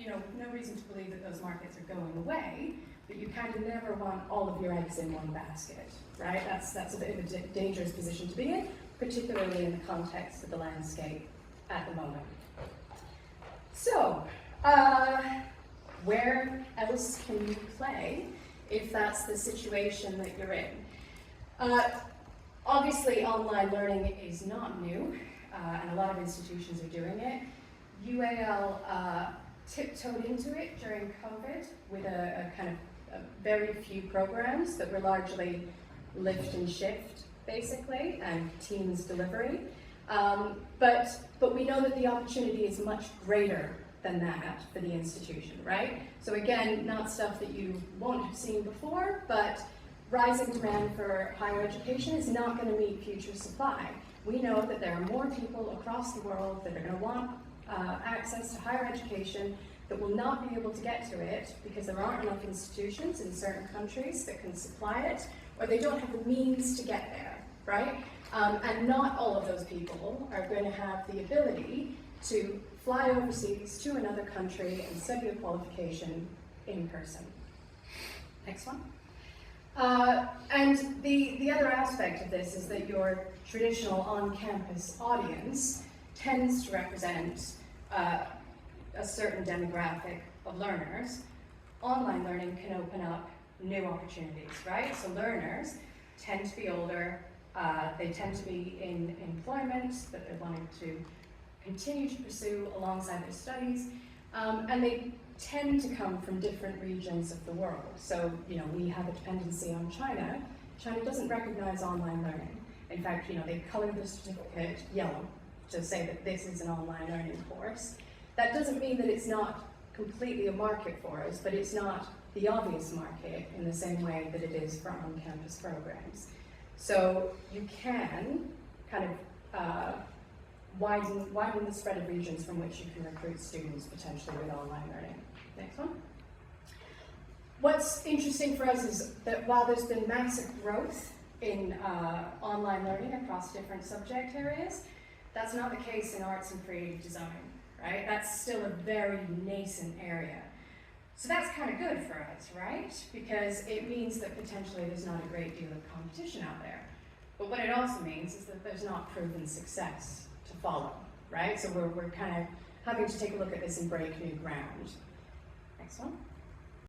no reason to believe that those markets are going away, but you kind of never want all of your eggs in one basket, right? That's a bit of a dangerous position to be in, particularly in the context of the landscape at the moment. So, where else can you play if that's the situation that you're in? Obviously, online learning is not new, and a lot of institutions are doing it. UAL tiptoed into it during COVID with a kind of very few programs that were largely lift and shift, basically, and Teams delivery. But we know that the opportunity is much greater than that for the institution, right? So again, not stuff that you won't have seen before, but rising demand for higher education is not going to meet future supply. We know that there are more people across the world that are going to want access to higher education that will not be able to get to it because there aren't enough institutions in certain countries that can supply it, or they don't have the means to get there, right? And not all of those people are going to have the ability to fly overseas to another country and study a qualification in person. Next one. And the other aspect of this is that your traditional on-campus audience tends to represent a certain demographic of learners. Online learning can open up new opportunities, right? So learners tend to be older, they tend to be in employment that they're wanting to continue to pursue alongside their studies, and they tend to come from different regions of the world. So, we have a dependency on China. China doesn't recognize online learning. In fact, they color the certificate yellow to say that this is an online learning course. That doesn't mean that it's not completely a market for us, but it's not the obvious market in the same way that it is for on-campus programs. So you can kind of widen the spread of regions from which you can recruit students potentially with online learning. Next one. What's interesting for us is that while there's been massive growth in online learning across different subject areas, that's not the case in arts and creative design, right? That's still a very nascent area. So that's kind of good for us, right? Because it means that potentially there's not a great deal of competition out there. But what it also means is that there's not proven success to follow, right? So we're kind of having to take a look at this and break new ground. Next one.